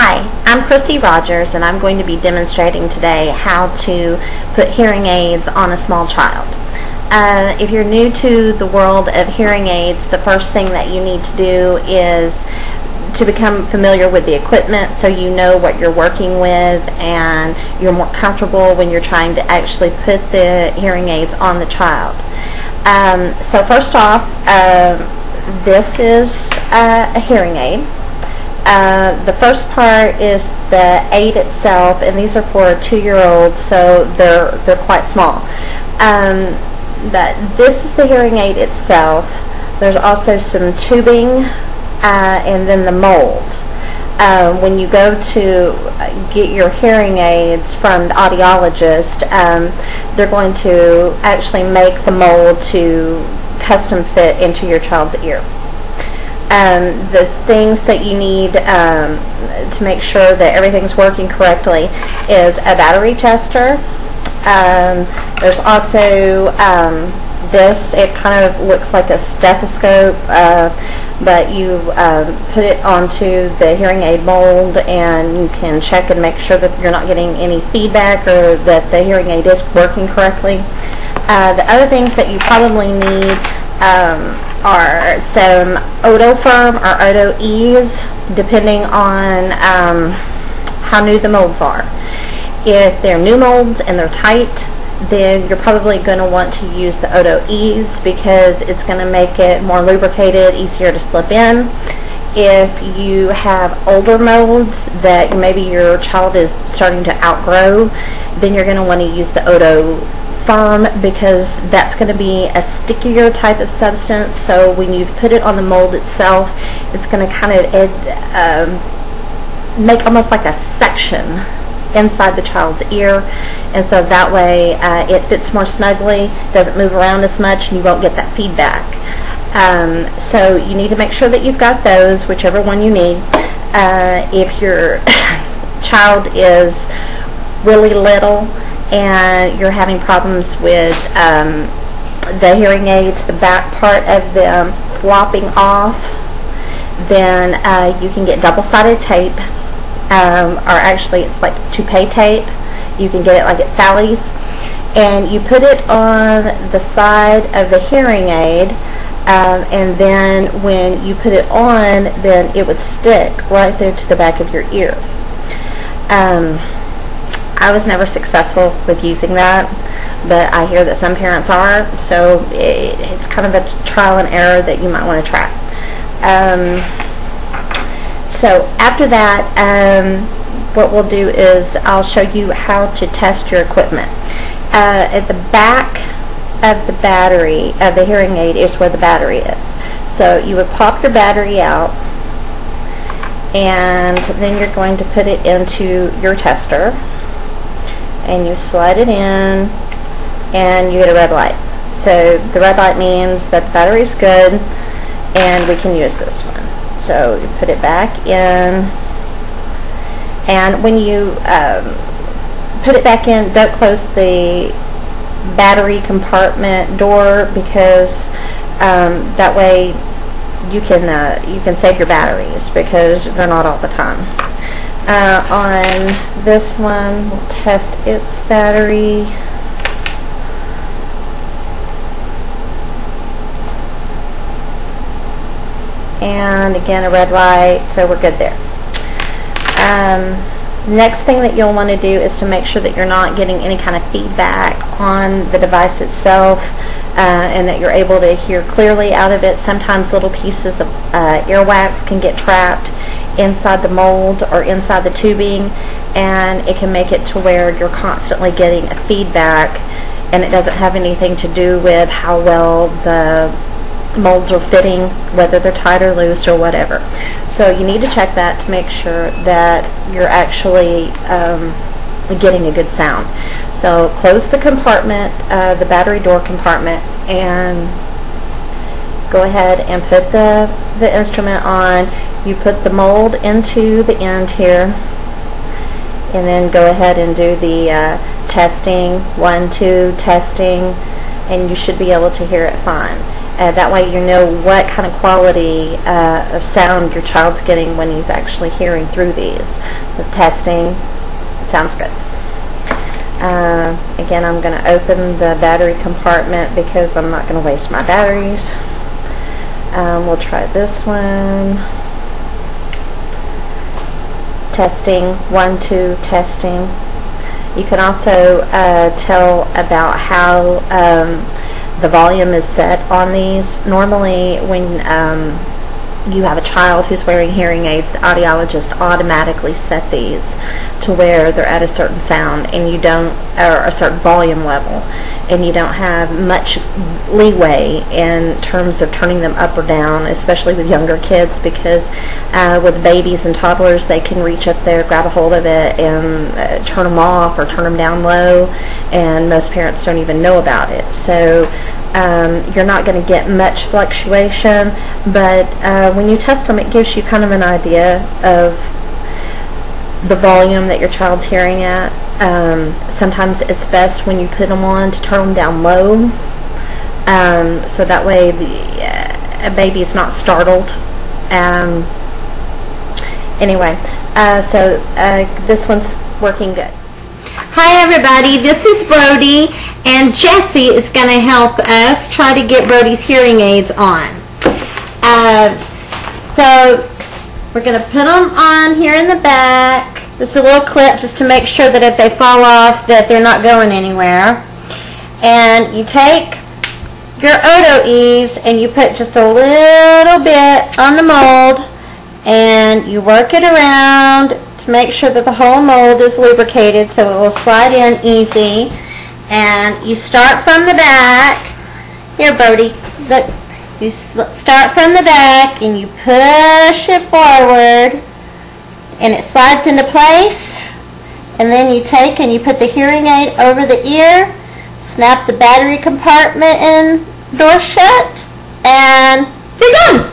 Hi, I'm CrystalRodgers, and I'm going to be demonstrating today how to put hearing aids on a small child. If you're new to the world of hearing aids, the first thing that you need to do is to become familiar with the equipment so you know what you're working with and you're more comfortable when you're trying to actually put the hearing aids on the child. So first off, this is a hearing aid. The first part is the aid itself, and these are for a 2-year-old, so they're quite small. This is the hearing aid itself. There's also some tubing and then the mold. When you go to get your hearing aids from the audiologist, they're going to actually make the mold to custom fit into your child's ear. The things that you need to make sure that everything's working correctly is a battery tester. There's also this. It kind of looks like a stethoscope, but you put it onto the hearing aid mold and you can check and make sure that you're not getting any feedback or that the hearing aid is working correctly. The other things that you probably need are some Odo Firm or Odo Ease, depending on how new the molds are. If they're new molds and they're tight, then you're probably going to want to use the Odo Ease because it's going to make it more lubricated, easier to slip in. If you have older molds that maybe your child is starting to outgrow, then you're going to want to use the Odo Firm because that's going to be a stickier type of substance, so when you've put it on the mold itself, it's going to kind of make almost like a section inside the child's ear, and so that way it fits more snugly, doesn't move around as much, and you won't get that feedback. So you need to make sure that you've got those, whichever one you need. If your child is really little and you're having problems with the hearing aids, the back part of them flopping off, then you can get double-sided tape, or actually it's like toupee tape. You can get it like at Sally's, and you put it on the side of the hearing aid, and then when you put it on, then it would stick right there to the back of your ear. I was never successful with using that, but I hear that some parents are, so it's kind of a trial and error that you might want to try. So after that, what we'll do is I'll show you how to test your equipment. At the back of the battery of the hearing aid is where the battery is. So you would pop your battery out, and then you're going to put it into your tester, and you slide it in, and you get a red light. So the red light means that the battery's good, and we can use this one. So you put it back in, and when you put it back in, don't close the battery compartment door because that way you can save your batteries because they're not all the time. On this one, we'll test its battery. And again, a red light, so we're good there. Next thing that you'll want to do is to make sure that you're not getting any kind of feedback on the device itself, and that you're able to hear clearly out of it. Sometimes little pieces of earwax can get trapped inside the mold or inside the tubing, and it can make it to where you're constantly getting a feedback, and it doesn't have anything to do with how well the molds are fitting, whether they're tight or loose or whatever. So you need to check that to make sure that you're actually getting a good sound. So close the compartment, the battery door compartment, and go ahead and put the instrument on. You put the mold into the end here, and then go ahead and do the testing, 1, 2, testing, and you should be able to hear it fine. That way you know what kind of quality of sound your child's getting when he's actually hearing through these. The testing sounds good. Again, I'm going to open the battery compartment because I'm not going to waste my batteries. We'll try this one. Testing, 1, 2, testing. You can also tell about how the volume is set on these. Normally when you have a child who's wearing hearing aids, the audiologist automatically set these to where they're at a certain sound and you don't, or a certain volume level, and you don't have much leeway in terms of turning them up or down, especially with younger kids, because with babies and toddlers they can reach up there, grab a hold of it, and turn them off or turn them down low, and most parents don't even know about it. So you're not going to get much fluctuation, but when you test them, it gives you kind of an idea of the volume that your child's hearing at. Sometimes it's best when you put them on to turn them down low, so that way a baby is not startled. Anyway, so this one's working good. Hi everybody, this is Brody, and Jessie is going to help us try to get Brody's hearing aids on. So we're going to put them on here in the back. This is a little clip just to make sure that if they fall off that they're not going anywhere. And you take your Odo-Ease and you put just a little bit on the mold and you work it around to make sure that the whole mold is lubricated so it will slide in easy. And you start from the back. Here, Brody, look. You start from the back and you push it forward and it slides into place, and then you take and you put the hearing aid over the ear, snap the battery compartment and door shut, and you're done.